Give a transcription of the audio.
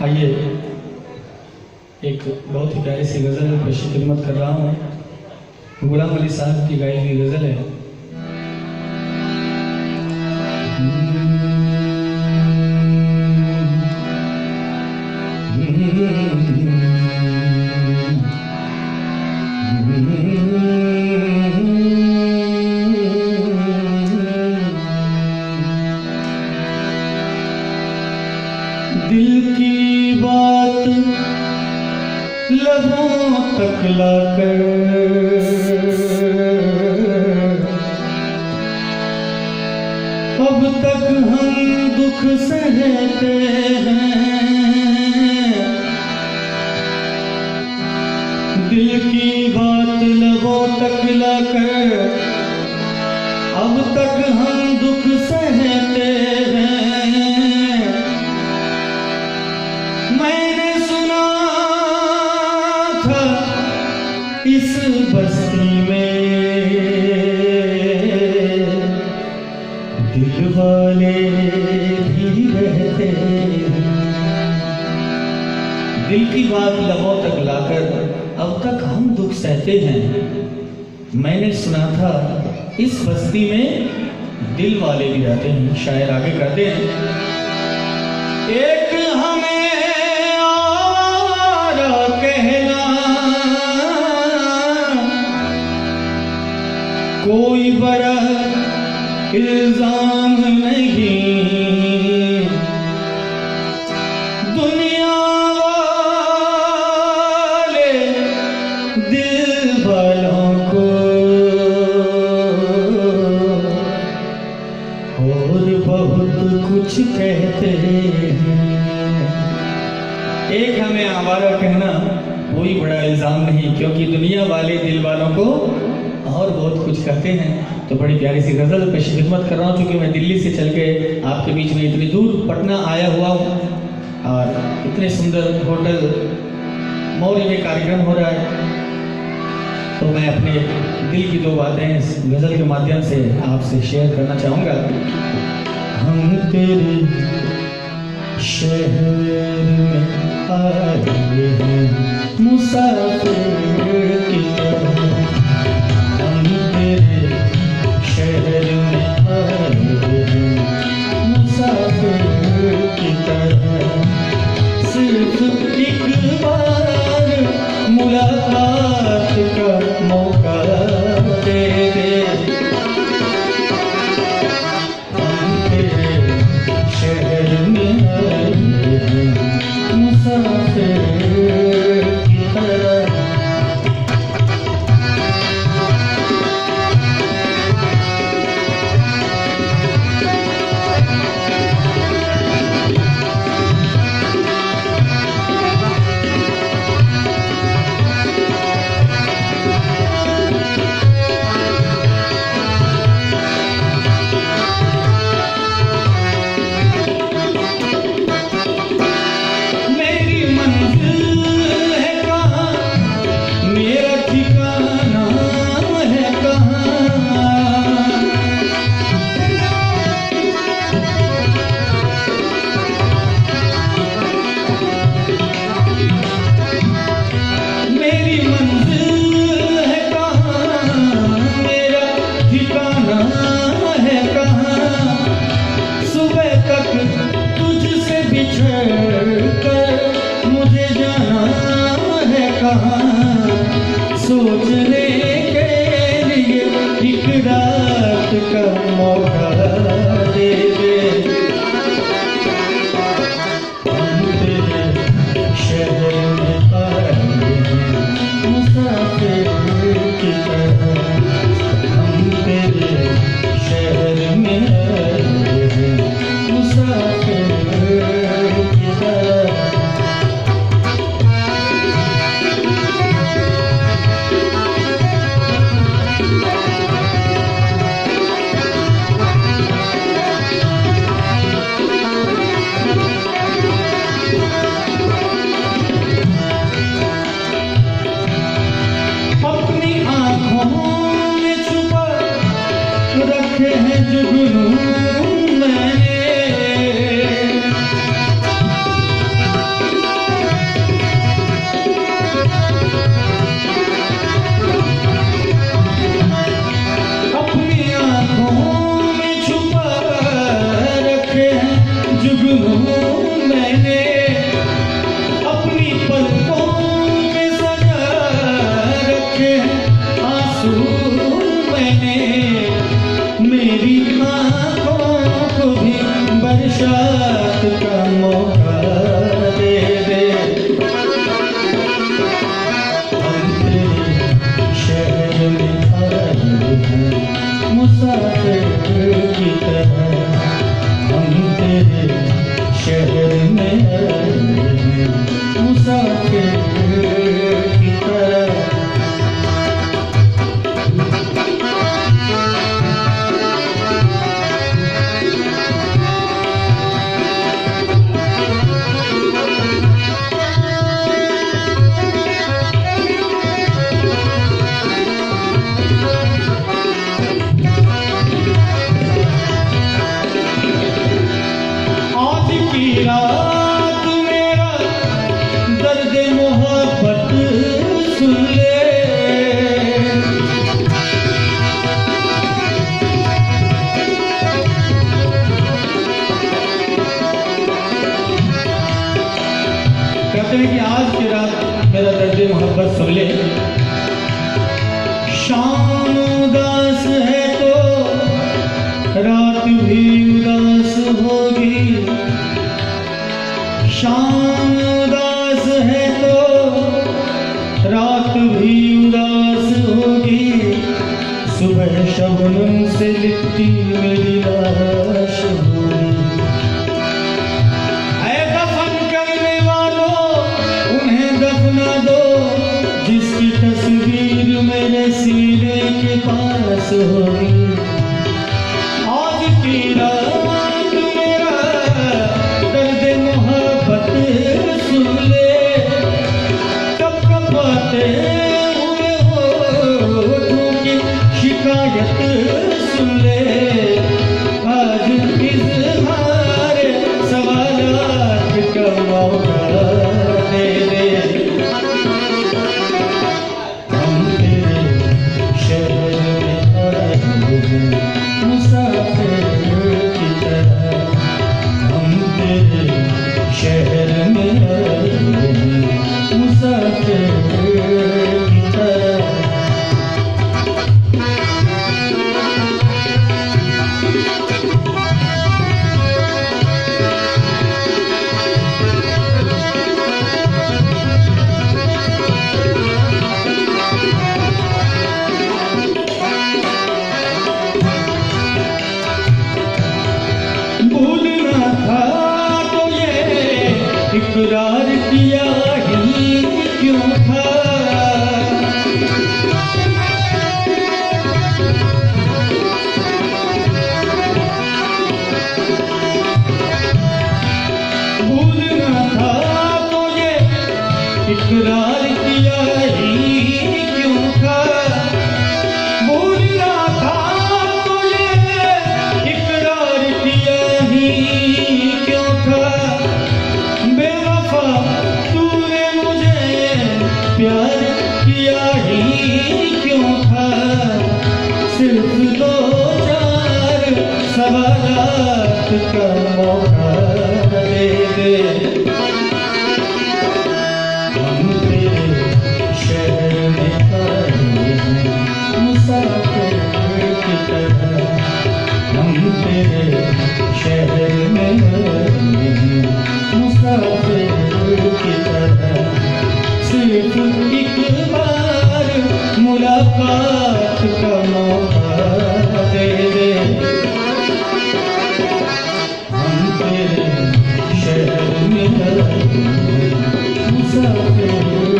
आइए एक बहुत ही प्यारी सी गज़ल पेश खिदमत कर रहा हूँ। गुलाम अली साहब की गाई हुई गज़ल है। दिल की बात लबों तक लाकर अब तक हम दुख सहते हैं। दिल की बात लबों तक लाकर अब तक हम दुख सहते हैं। मैंने सुना था इस बस्ती में दिल वाले भी रहते हैं। दिल की बात लबों तक लाकर अब तक हम दुख सहते हैं। मैंने सुना था इस बस्ती में दिल वाले भी रहते हैं। शायर आगे कहते हैं, एक हमें आवारा कहना कोई बड़ा इल्जाम नहीं। दुनिया वाले दिल वालों को और बहुत कुछ कहते हैं। एक हमें आवारा कहना कोई बड़ा इल्जाम नहीं, क्योंकि दुनिया वाले दिल वालों को और बहुत कुछ कहते हैं। तो बड़ी प्यारी सी गज़ल पेश खिदमत कर रहा हूँ। चूँकि मैं दिल्ली से चल के आपके बीच में इतनी दूर पटना आया हुआ हूँ और इतने सुंदर होटल मौर्य में कार्यक्रम हो रहा है, तो मैं अपने दिल की दो बातें इस गज़ल के माध्यम से आपसे शेयर करना चाहूँगा। हम तेरे शहर में आए हैं मुसाफिर की तरह। हम तेरे शहर में आए हैं मुसाफिर की तरह। सिर्फ एक बार मुलाकात का मौका दे दे। हम तेरे शहर में आए हैं मुसाफिर की तरह। मुझे जाना है कहाँ, सोचने के लिए एक रात का मौका दे दे। हम तेरे शहर में आए हैं मुसाफिर की तरह। हम तेरे शहर में आए हैं मुसाफिर की तरह। चाहते हैं कि आज की रात मेरा दर्द मोहब्बत सुन ले। शाम उदास है तो रात भी उदास होगी, शाम उदास है तो रात भी उदास होगी, सुबह शबनम से लिपटी मेरी लाश होगी। ऐ दफन करने वालों उन्हें दफना दो, जिसकी तस्वीर मेरे सीने के पास होगी। आज की रात मेरा दर्द मोहब्बत सुन ले, कब कब बाते हुए होठों की शिकायत सुन ले। आज इज़हार सवालात का मौका दे दे। हम तेरे शहर में आए हैं मुसाफिर की तरह, हम तेरे शहर में आए हैं मुसाफिर की तरह। भूलना था तो ये इकरार किया ही क्यों था। भूलना था तो ये इकरार किया ही क्यों था। भूलना था तो ये इकरार किया ही क्यों था। बेवफा तूने मुझे प्यार किया ही क्यों था। सिर्फ दो चार सवालात का मौका दे दे। हम तेरे शहर में आए हैं मुसाफिर की तरह, हम तेरे शहर में आए हैं मुसाफिर की तरह। सिर्फ एक बार मुलाकात का मौका दे दे। हम तेरे शहर में आए हैं मुसाफिर